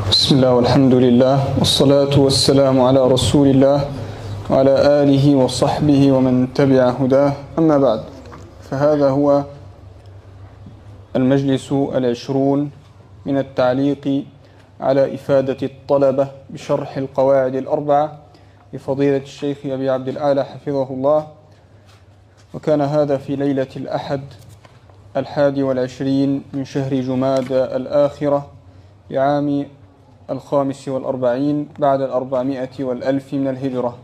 بسم الله والحمد لله والصلاة والسلام على رسول الله وعلى آله وصحبه ومن تبع هداه. أما بعد، فهذا هو المجلس 20 من التعليق على إفادة الطلبة بشرح القواعد الأربعة لفضيلة الشيخ أبي عبد الأعلى حفظه الله. وكان هذا في ليلة الأحد 21 من شهر جمادى الآخرة لعام 45 بعد 400 والألف من الهجرة.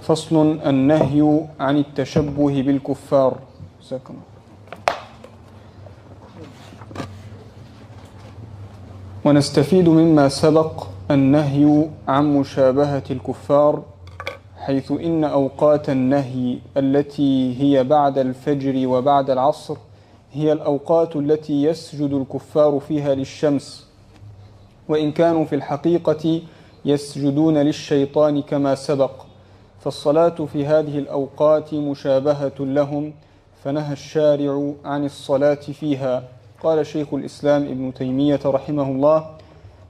فصل: النهي عن التشبه بالكفار. ونستفيد مما سبق النهي عن مشابهة الكفار، حيث إن أوقات النهي التي هي بعد الفجر وبعد العصر هي الأوقات التي يسجد الكفار فيها للشمس، وإن كانوا في الحقيقة يسجدون للشيطان كما سبق، فالصلاة في هذه الأوقات مشابهة لهم، فنهى الشارع عن الصلاة فيها. قال شيخ الإسلام ابن تيمية رحمه الله: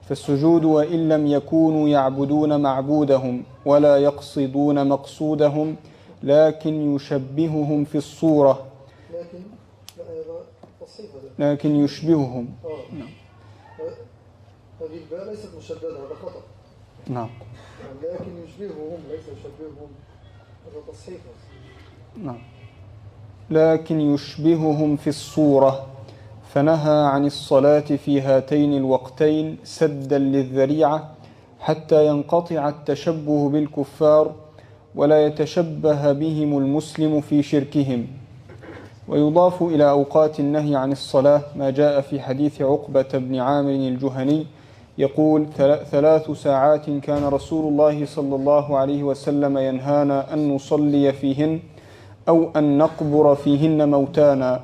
فالسجود وإن لم يكونوا يعبدون معبودهم ولا يقصدون مقصودهم، لكن يشبههم في الصورة، لكن يشبههم. هذه الباء ليست مشددة، هذا خطأ. نعم. لكن يشبههم ليس يشبههم، هذا تصحيح. نعم. لكن يشبههم في الصورة، فنهى عن الصلاة في هاتين الوقتين سدا للذريعة حتى ينقطع التشبه بالكفار ولا يتشبه بهم المسلم في شركهم. ويضاف إلى أوقات النهي عن الصلاة ما جاء في حديث عقبة بن عامر الجهني يقول: 3 ساعات كان رسول الله صلى الله عليه وسلم ينهانا أن نصلي فيهن أو أن نقبر فيهن موتانا: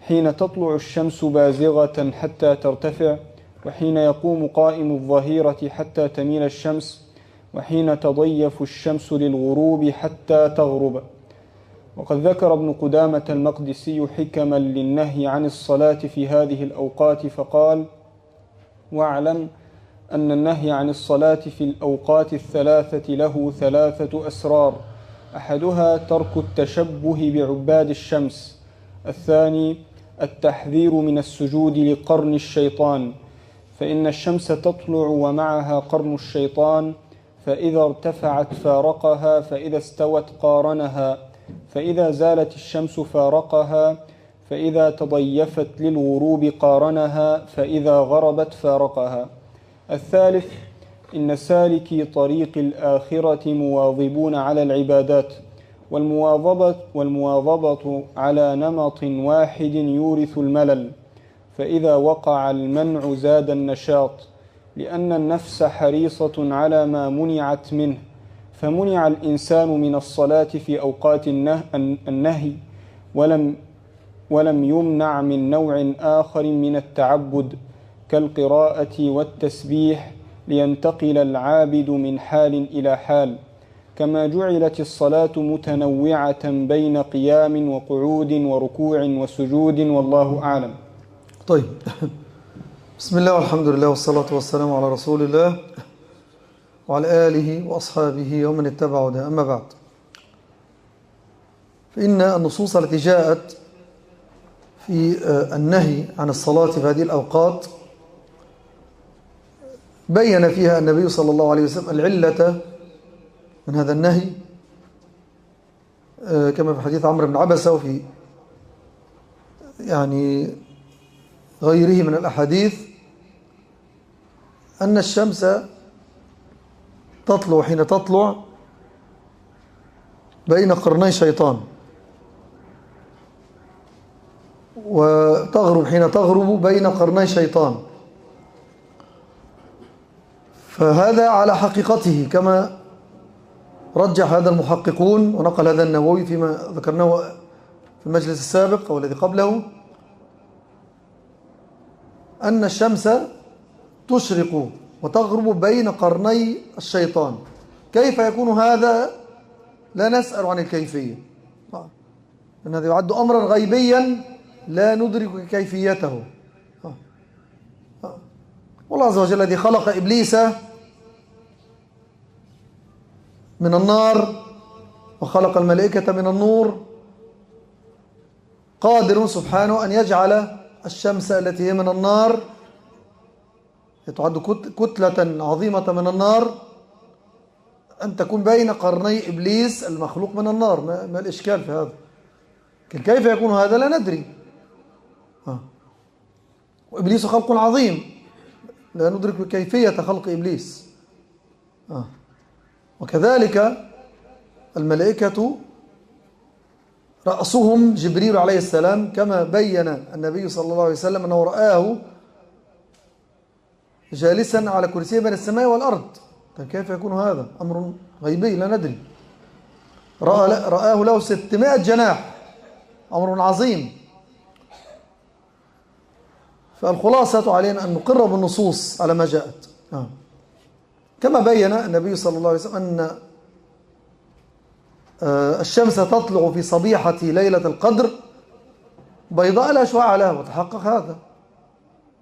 حين تطلع الشمس بازغة حتى ترتفع، وحين يقوم قائم الظهيرة حتى تميل الشمس، وحين تضيف الشمس للغروب حتى تغرب. وقد ذكر ابن قدامة المقدسي حكما للنهي عن الصلاة في هذه الأوقات فقال: واعلم أن النهي عن الصلاة في الأوقات الثلاثة له 3 أسرار: أحدها ترك التشبه بعباد الشمس، الثاني التحذير من السجود لقرن الشيطان، فإن الشمس تطلع ومعها قرن الشيطان، فإذا ارتفعت فارقها، فإذا استوت قارنها، فإذا زالت الشمس فارقها، فإذا تضيفت للغروب قارنها، فإذا غربت فارقها. الثالث إن سالكي طريق الآخرة مواظبون على العبادات، والمواظبة على نمط واحد يورث الملل، فإذا وقع المنع زاد النشاط، لأن النفس حريصة على ما منعت منه، فمنع الإنسان من الصلاة في أوقات النهي ولم يمنع من نوع آخر من التعبد كالقراءة والتسبيح، لينتقل العابد من حال إلى حال، كما جعلت الصلاة متنوعة بين قيام وقعود وركوع وسجود، والله أعلم. طيب، بسم الله والحمد لله والصلاة والسلام على رسول الله وعلى آله وأصحابه ومن اتبع هداه. أما بعد، فإن النصوص التي جاءت في النهي عن الصلاة في هذه الأوقات بين فيها النبي صلى الله عليه وسلم العلة من هذا النهي، كما في حديث عمرو بن عبسة وفي غيره من الأحاديث، أن الشمس تطلع حين تطلع بين قرني شيطان، وتغرب حين تغرب بين قرني شيطان، فهذا على حقيقته كما رجح هذا المحققون ونقل هذا النووي فيما ذكرناه في المجلس السابق أو الذي قبله، أن الشمس تشرق وتغرب بين قرني الشيطان. كيف يكون هذا؟ لا نسأل عن الكيفية، لأن هذا يعد أمرا غيبيا لا ندرك كيفيته. والله عز وجل الذي خلق إبليس من النار وخلق الملائكة من النور قادر سبحانه أن يجعل الشمس التي هي من النار تعد كتلة عظيمة من النار أن تكون بين قرني إبليس المخلوق من النار. ما الإشكال في هذا؟ كيف يكون هذا لا ندري. وإبليس خلق عظيم لا ندرك بكيفية خلق إبليس. وكذلك الملائكة رأسهم جبريل عليه السلام كما بين النبي صلى الله عليه وسلم أنه رآه جالسا على كرسي بين السماء والأرض. كيف يكون هذا؟ أمر غيبي لا ندري. رآه له 600 جناح، أمر عظيم. فالخلاصة علينا أن نقر بالنصوص على ما جاءت. كما بين النبي صلى الله عليه وسلم أن الشمس تطلع في صبيحة ليلة القدر بيضاء لا شعاع لها، وتحقق هذا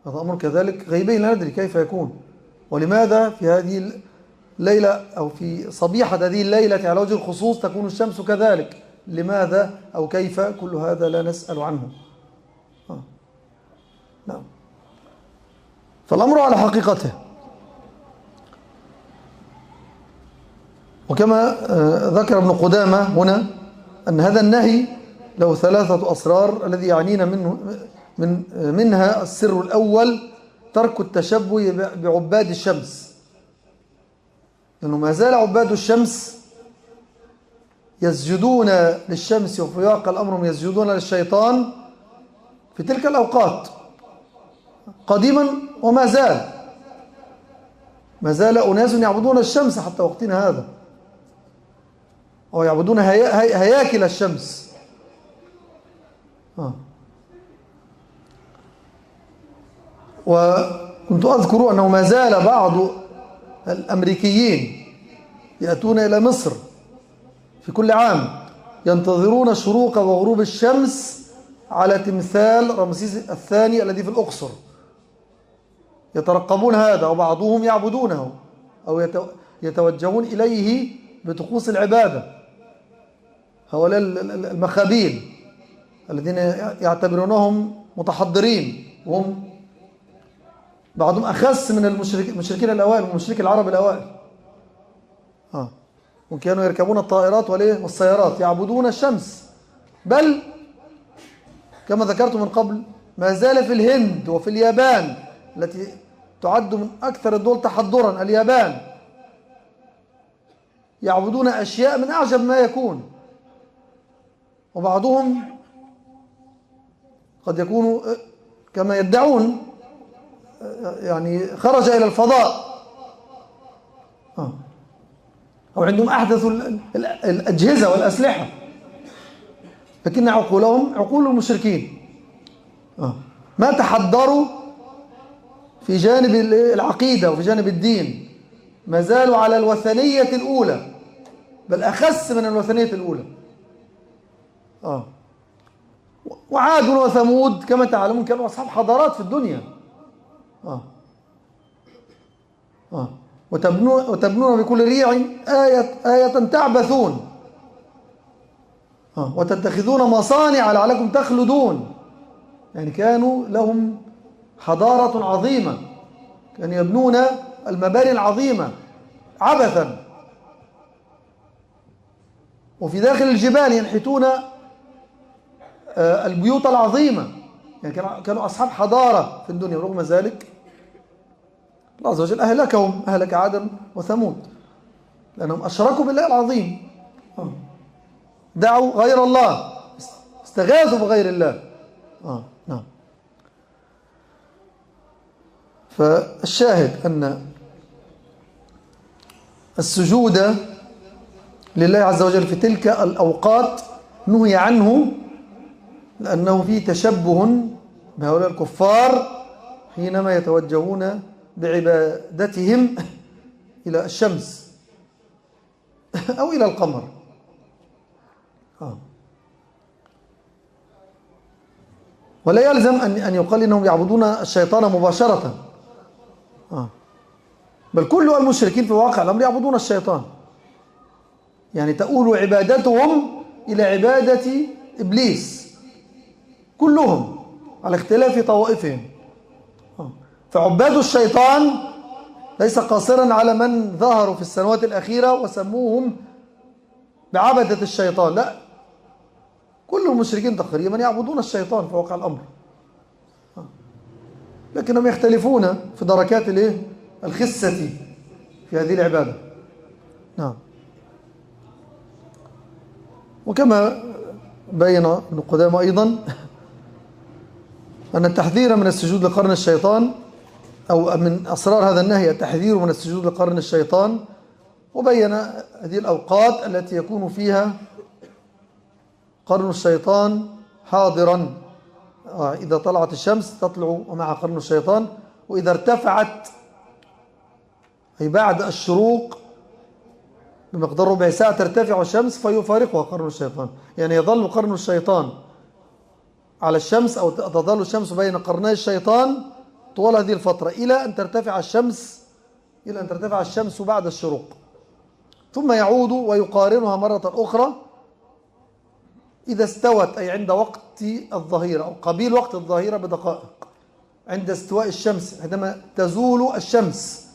أمر كذلك غيبي لا ندري كيف يكون. ولماذا في هذه الليلة أو في صبيحة هذه الليلة على وجه الخصوص تكون الشمس كذلك؟ لماذا أو كيف؟ كل هذا لا نسأل عنه. نعم. فالأمر على حقيقته. وكما ذكر ابن قدامة هنا أن هذا النهي له 3 أسرار الذي يعنينا منها السر الأول ترك التشبه بعباد الشمس، لأنه ما زال عباد الشمس يسجدون للشمس وفي واقع الأمر يسجدون للشيطان في تلك الأوقات قديما، وما زال أناس يعبدون الشمس حتى وقتنا هذا، ويعبدون هياكل الشمس. وكنت أذكر أنه ما زال بعض الأمريكيين يأتون إلى مصر في كل عام ينتظرون شروق وغروب الشمس على تمثال رمسيس الثاني الذي في الأقصر، يترقبون هذا، وبعضهم يعبدونه أو يتوجهون إليه بطقوس العبادة. هؤلاء المخابيل الذين يعتبرونهم متحضرين، وهم بعضهم أخس من المشركين الأوائل ومشرك العرب الأوائل. وكانوا يركبون الطائرات والسيارات يعبدون الشمس. بل كما ذكرت من قبل ما زال في الهند وفي اليابان التي تعد من أكثر الدول تحضرا، اليابان، يعبدون أشياء من أعجب ما يكون. وبعضهم قد يكون كما يدعون يعني خرج إلى الفضاء، أو عندهم أحدث الأجهزة والأسلحة، لكن عقولهم عقول المشركين. ما تحضروا في جانب العقيدة وفي جانب الدين، ما زالوا على الوثنية الأولى، بل أخس من الوثنية الأولى. وعاد وثمود كما تعلمون كانوا أصحاب حضارات في الدنيا. وتبنون بكل ريع آية تعبثون، وتتخذون مصانع لعلكم تخلدون. يعني كانوا لهم حضارة عظيمة، كانوا يبنون المباني العظيمة عبثا، وفي داخل الجبال ينحتون البيوت العظيمة. يعني كانوا أصحاب حضارة في الدنيا، ورغم ذلك الله عز وجل أهلك عادا وثمود لأنهم أشركوا بالله العظيم، دعوا غير الله، استغاثوا بغير الله. نعم. فالشاهد أن السجود لله عز وجل في تلك الأوقات نهي عنه، لأنه فيه تشبه بهؤلاء الكفار حينما يتوجهون بعبادتهم إلى الشمس أو إلى القمر. ولا يلزم أن يقال إنهم يعبدون الشيطان مباشرة، بل كل المشركين في واقع الأمر يعبدون الشيطان، يعني تؤول عبادتهم إلى عبادة إبليس كلهم على اختلاف طوائفهم. فعباد الشيطان ليس قاصرا على من ظهروا في السنوات الأخيرة وسموهم بعبدة الشيطان، لا، كل المشركين تقريبا يعبدون الشيطان في واقع الأمر، لكنهم يختلفون في دركات الخسة في هذه العبادة. نعم. وكما بين ابن قدامة أيضا أن التحذير من السجود لقرن الشيطان، أو من أسرار هذا النهي التحذير من السجود لقرن الشيطان، وبين هذه الأوقات التي يكون فيها قرن الشيطان حاضرا. إذا طلعت الشمس تطلع مع قرن الشيطان، وإذا ارتفعت أي بعد الشروق بمقدار ربع ساعة ترتفع الشمس فيفارقها قرن الشيطان، يعني يظل قرن الشيطان على الشمس، أو تظل الشمس بين قرني الشيطان طوال هذه الفترة إلى أن ترتفع الشمس بعد الشروق، ثم يعود ويقارنها مرة أخرى إذا استوت، أي عند وقت الظهيرة أو قبيل وقت الظهيرة بدقائق، عند استواء الشمس، عندما تزول الشمس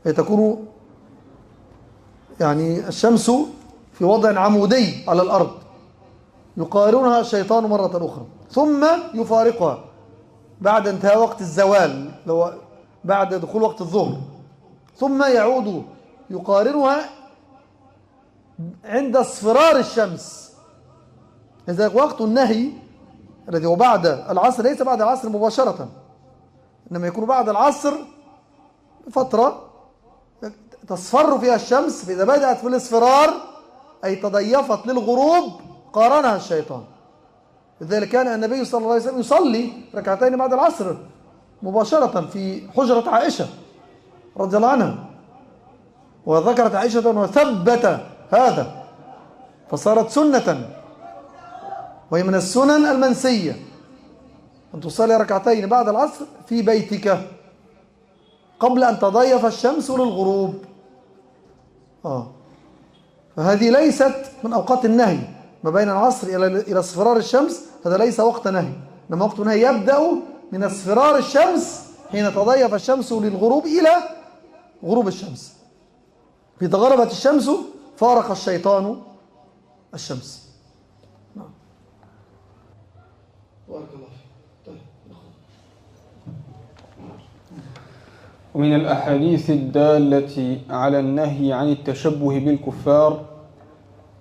تكون يعني الشمس في وضع عمودي على الأرض، يقارنها الشيطان مرة أخرى ثم يفارقها بعد انتهاء وقت الزوال، لو بعد دخول وقت الظهر، ثم يعود يقارنها عند اصفرار الشمس. إذا وقت النهي الذي هو بعد العصر ليس بعد العصر مباشرة، إنما يكون بعد العصر فترة تصفر فيها الشمس، فإذا بدأت في الاصفرار أي تضيفت للغروب قارنها الشيطان. لذلك كان النبي صلى الله عليه وسلم يصلي ركعتين بعد العصر مباشرة في حجرة عائشة رضي الله عنها، وذكرت عائشة وثبت هذا فصارت سنة، وهي من السنن المنسية أن تصلي ركعتين بعد العصر في بيتك قبل أن تضيف الشمس للغروب. فهذه ليست من أوقات النهي، ما بين العصر إلى اصفرار الشمس هذا ليس وقت نهي، إنما وقت النهي يبدأ من اصفرار الشمس حين تضيف الشمس للغروب إلى غروب الشمس. إذا غربت الشمس فارق الشيطان الشمس. بارك الله فيك. ومن الأحاديث الدالة على النهي عن التشبه بالكفار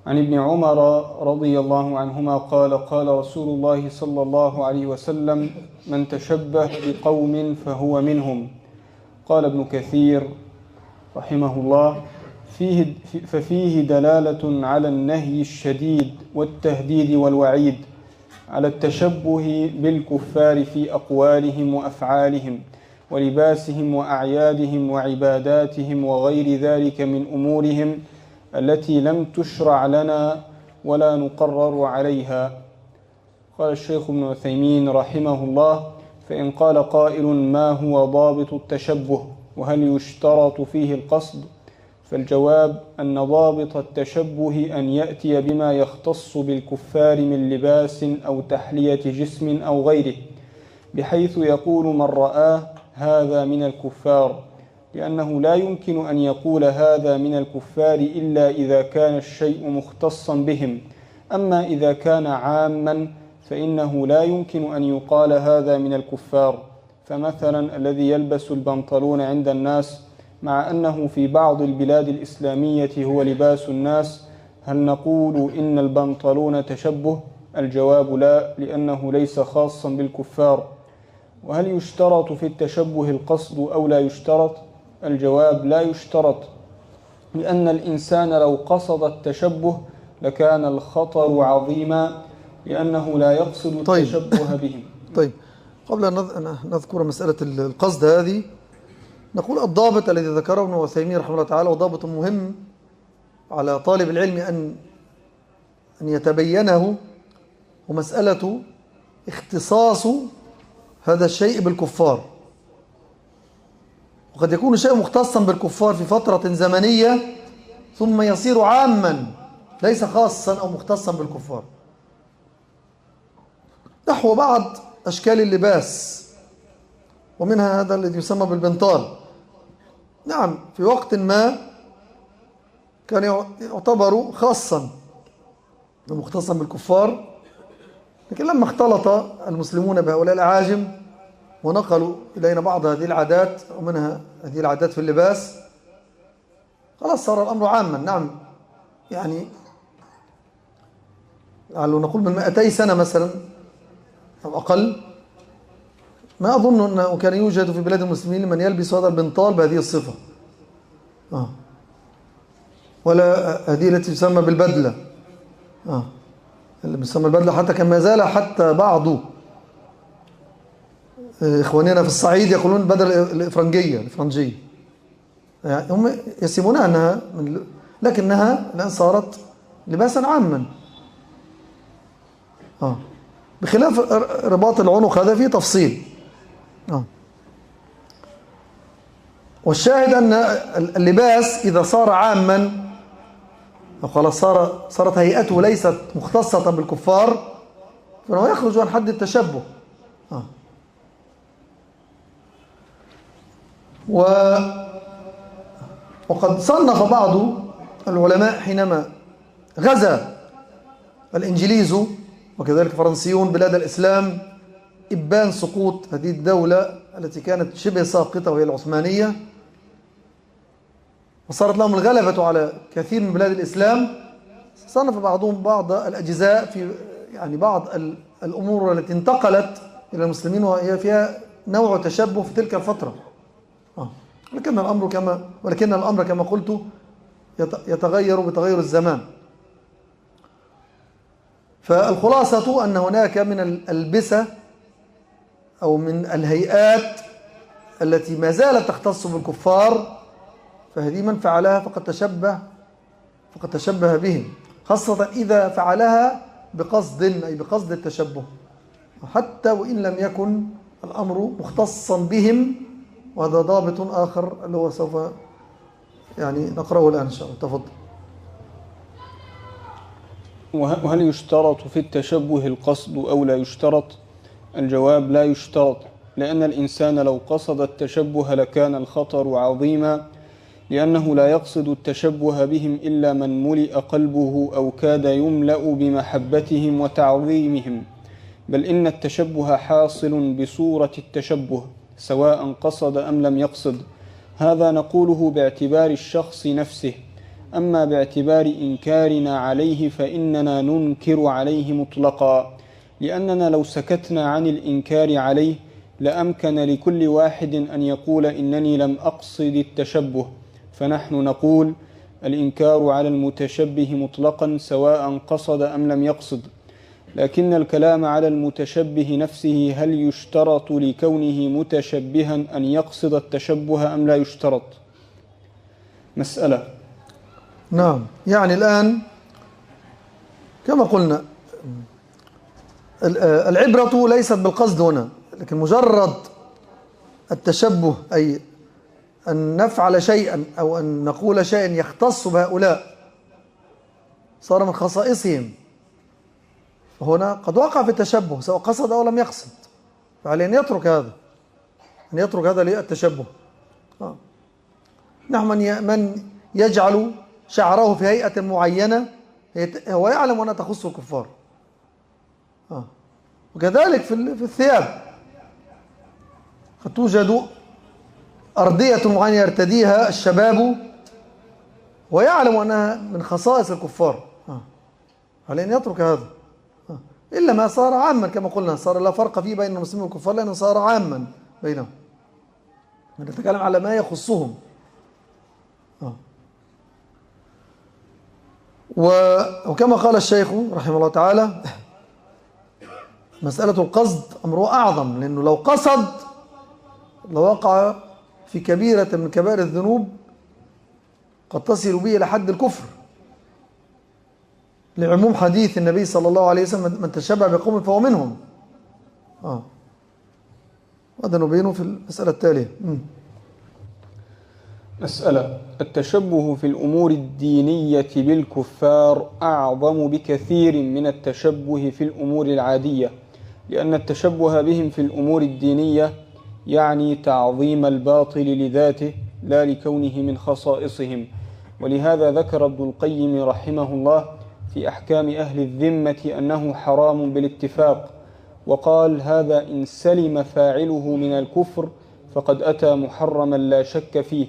عن ابن عمر رضي الله عنهما قال قال رسول الله صلى الله عليه وسلم من تشبه بقوم فهو منهم. قال ابن كثير رحمه الله ففيه دلالة على النهي الشديد والتهديد والوعيد على التشبه بالكفار في أقوالهم وأفعالهم ولباسهم وأعيادهم وعباداتهم وغير ذلك من أمورهم التي لم تشرع لنا ولا نقرر عليها. قال الشيخ ابن عثيمين رحمه الله فإن قال قائل ما هو ضابط التشبه وهل يشترط فيه القصد؟ فالجواب أن ضابط التشبه أن يأتي بما يختص بالكفار من لباس أو تحلية جسم أو غيره، بحيث يقول من رآه هذا من الكفار، لأنه لا يمكن أن يقول هذا من الكفار إلا إذا كان الشيء مختصا بهم، أما إذا كان عاما فإنه لا يمكن أن يقال هذا من الكفار. فمثلا الذي يلبس البنطلون عند الناس مع أنه في بعض البلاد الإسلامية هو لباس الناس، هل نقول إن البنطلون تشبه؟ الجواب لا، لأنه ليس خاصا بالكفار. وهل يشترط في التشبه القصد أو لا يشترط؟ الجواب لا يشترط، لأن الإنسان لو قصد التشبه لكان الخطر عظيما، لأنه لا يقصد التشبه بهم. طيب، قبل أن نذكر مسألة القصد هذه، نقول الضابط الذي ذكره ابن عثيمين رحمه الله تعالى وضابط مهم على طالب العلم أن يتبينه، ومسألة اختصاص هذا الشيء بالكفار. وقد يكون شيء مختصا بالكفار في فترة زمنية ثم يصير عاما ليس خاصا أو مختصا بالكفار، نحو بعض أشكال اللباس، ومنها هذا الذي يسمى بالبنطال. نعم، في وقت ما كان يعتبر خاصا ومختصا بالكفار، لكن لما اختلط المسلمون بهؤلاء الأعاجم ونقلوا إلينا بعض هذه العادات ومنها هذه العادات في اللباس، خلاص صار الأمر عاما. نعم، يعني لو نقول من 200 سنة مثلا أو أقل، ما أظن أنه كان يوجد في بلاد المسلمين من يلبس هذا البنطال بهذه الصفة، ولا هذه التي تسمى بالبدلة، اللي بيسمى البدلة حتى كان ما زال حتى بعض إخواننا في الصعيد يقولون البدلة الإفرنجية يعني هم يسمونها أنها لكنها الآن صارت لباسا عاما، بخلاف رباط العنق هذا فيه تفصيل. والشاهد أن اللباس إذا صار عاما أو خلاص صارت هيئته ليست مختصة بالكفار، فإنه يخرج عن حد التشبه. وقد صنف بعض العلماء حينما غزا الإنجليز وكذلك الفرنسيون بلاد الإسلام إبان سقوط هذه الدولة التي كانت شبه ساقطة وهي العثمانية، وصارت لهم الغلبة على كثير من بلاد الإسلام، صنف بعضهم بعض الأجزاء في يعني بعض الأمور التي انتقلت إلى المسلمين وهي فيها نوع تشبه في تلك الفترة. ولكن الأمر كما قلت يتغير بتغير الزمان. فالخلاصة أن هناك من الألبسة أو من الهيئات التي ما زالت تختص بالكفار، فهذه من فعلها فقد تشبه بهم، خاصة إذا فعلها بقصد، أي بقصد التشبه، حتى وإن لم يكن الأمر مختصا بهم. وهذا ضابط آخر اللي هو سوف يعني نقرأه الآن إن شاء الله. تفضل. وهل يشترط في التشبه القصد أو لا يشترط؟ الجواب: لا يشترط، لأن الإنسان لو قصد التشبه لكان الخطر عظيما، لأنه لا يقصد التشبه بهم إلا من ملئ قلبه أو كاد يملأ بمحبتهم وتعظيمهم، بل إن التشبه حاصل بصورة التشبه سواء قصد أم لم يقصد. هذا نقوله باعتبار الشخص نفسه، أما باعتبار إنكارنا عليه فإننا ننكر عليه مطلقا، لأننا لو سكتنا عن الإنكار عليه لأمكن لكل واحد أن يقول إنني لم أقصد التشبه، فنحن نقول الإنكار على المتشبه مطلقا سواء قصد أم لم يقصد. لكن الكلام على المتشبه نفسه هل يشترط لكونه متشبها أن يقصد التشبه أم لا يشترط؟ مسألة. نعم، يعني الآن كما قلنا العبرة ليست بالقصد هنا، لكن مجرد التشبه، أي أن نفعل شيئا أو أن نقول شيئا يختص بهؤلاء صار من خصائصهم، فهنا قد وقع في التشبه سواء قصد أو لم يقصد، فعليه أن يترك هذا للتشبه. نحن من يجعل شعره في هيئة معينة هو يعلم أنها تخص الكفار. وكذلك في الثياب قد توجد أردية معينة يرتديها الشباب ويعلم أنها من خصائص الكفار، عليه أن يترك هذا، إلا ما صار عاما كما قلنا، صار لا فرق فيه بين المسلمين والكفار لأنه صار عاما بينهم، نتكلم على ما يخصهم. وكما قال الشيخ رحمه الله تعالى: مسألة القصد أمره أعظم، لأنه لو قصد لوقع في كبيرة من كبائر الذنوب قد تصل به إلى حد الكفر، لعموم حديث النبي صلى الله عليه وسلم: من تشبه بقوم فهو منهم. هذا نبينه في المسألة التالية. مسألة: التشبه في الأمور الدينية بالكفار أعظم بكثير من التشبه في الأمور العادية، لأن التشبه بهم في الأمور الدينية يعني تعظيم الباطل لذاته لا لكونه من خصائصهم. ولهذا ذكر ابن القيم رحمه الله في أحكام أهل الذمة أنه حرام بالاتفاق، وقال: هذا إن سلم فاعله من الكفر فقد أتى محرما لا شك فيه،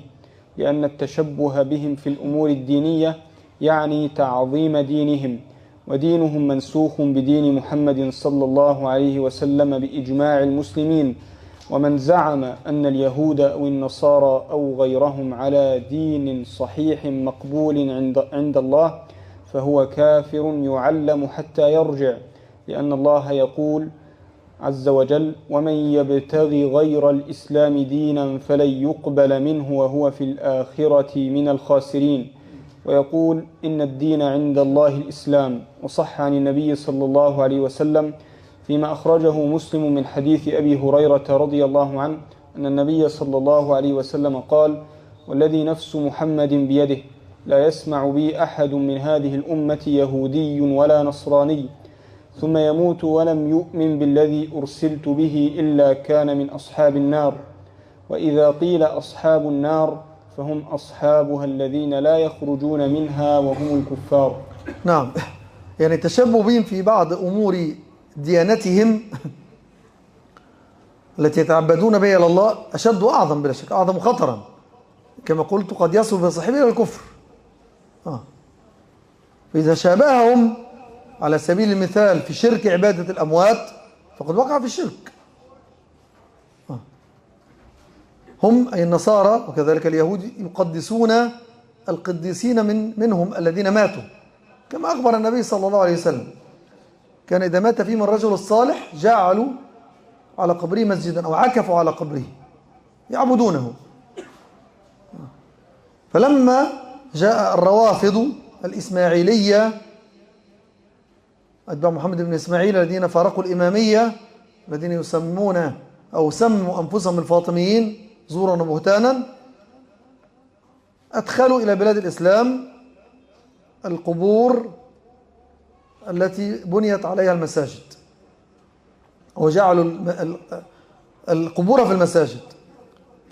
لأن التشبه بهم في الأمور الدينية يعني تعظيم دينهم، ودينهم منسوخ بدين محمد صلى الله عليه وسلم بإجماع المسلمين. ومن زعم أن اليهود أو النصارى أو غيرهم على دين صحيح مقبول عند الله فهو كافر يعلم حتى يرجع، لأن الله يقول عز وجل: ومن يبتغي غير الإسلام دينا فلن يقبل منه وهو في الآخرة من الخاسرين. ويقول: إن الدين عند الله الإسلام. وصح عن النبي صلى الله عليه وسلم فيما أخرجه مسلم من حديث أبي هريرة رضي الله عنه أن النبي صلى الله عليه وسلم قال: والذي نفس محمد بيده لا يسمع بي أحد من هذه الأمة يهودي ولا نصراني ثم يموت ولم يؤمن بالذي أرسلت به إلا كان من أصحاب النار. وإذا قيل أصحاب النار فهم أصحابها الذين لا يخرجون منها وهم الكفار. نعم، يعني التشبه بهم في بعض أمور ديانتهم التي يتعبدون بها إلى الله أشد وأعظم بلا شك، أعظم خطرا، كما قلت قد يصل بصاحبه إلى الكفر. فإذا شابههم على سبيل المثال في شرك عبادة الأموات فقد وقع في الشرك. هم أي النصارى وكذلك اليهود يقدسون القديسين منهم الذين ماتوا، كما أخبر النبي صلى الله عليه وسلم: كان إذا مات فيهم الرجل الصالح جعلوا على قبره مسجدا أو عكفوا على قبره يعبدونه. فلما جاء الروافض الإسماعيلية أتباع محمد بن إسماعيل الذين فارقوا الإمامية، الذين يسمون أو سموا أنفسهم الفاطميين زورا وبهتانا، أدخلوا إلى بلاد الإسلام القبور التي بنيت عليها المساجد، وجعلوا القبور في المساجد.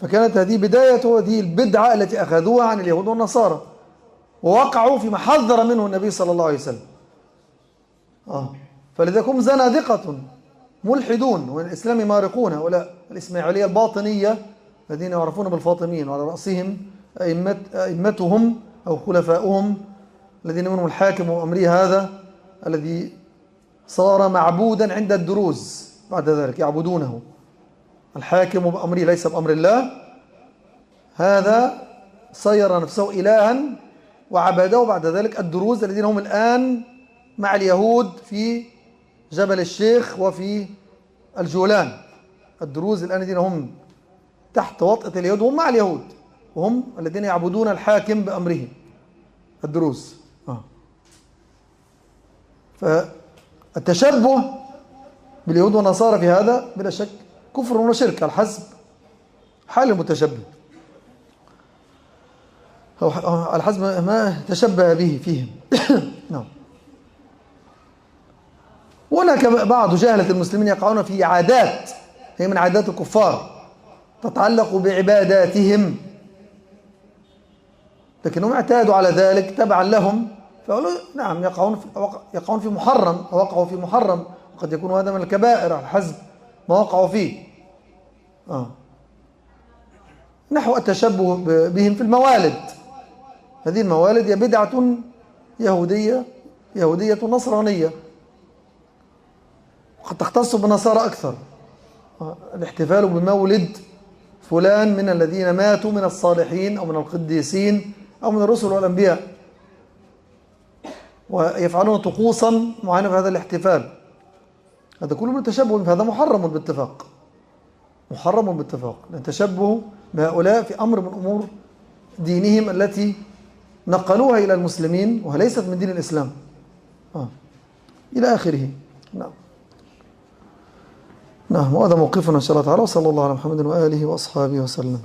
فكانت هذه بداية هذه البدعة التي أخذوها عن اليهود والنصارى، ووقعوا فيما حذر منه النبي صلى الله عليه وسلم. فلذلك هم زنادقة ملحدون والإسلام مارقون، هؤلاء الإسماعيلية الباطنية الذين يعرفون بالفاطميين، وعلى رأسهم أئمتهم أو خلفاؤهم الذين منهم الحاكم وأمري هذا الذي صار معبودا عند الدروز، بعد ذلك يعبدونه. الحاكم بأمره ليس بأمر الله، هذا صير نفسه إلها وعبده بعد ذلك الدروز الذين هم الآن مع اليهود في جبل الشيخ وفي الجولان. الدروز الآن الذين هم تحت وطأة اليهود هم مع اليهود، وهم الذين يعبدون الحاكم بأمره، الدروز. فالتشبه باليهود والنصارى في هذا بلا شك كفر وشرك على حسب حال المتشبه، أو على حسب ما تشبه به فيهم. نعم. وهناك بعض جهلة المسلمين يقعون في عادات هي من عادات الكفار تتعلق بعباداتهم، لكنهم اعتادوا على ذلك تبعا لهم، فقالوا نعم يقعون في محرم أو وقعوا في محرم، قد يكون هذا من الكبائر على حسب ما وقعوا فيه. نحو التشبه بهم في الموالد. هذه الموالد هي بدعة يهودية نصرانية، وقد تختص بالنصارى أكثر. الاحتفال بمولد فلان من الذين ماتوا من الصالحين أو من القديسين أو من الرسل والأنبياء، ويفعلون طقوسا معينة في هذا الاحتفال. هذا كله من تشبه، فهذا محرم بالاتفاق، محرم بالاتفاق. التشبه بهؤلاء في أمر من أمور دينهم التي نقلوها إلى المسلمين وهي ليست من دين الإسلام. إلى آخره. نعم. نعم، وهذا موقفنا إن شاء الله تعالى، وصلى الله على محمد وآله وأصحابه وسلم.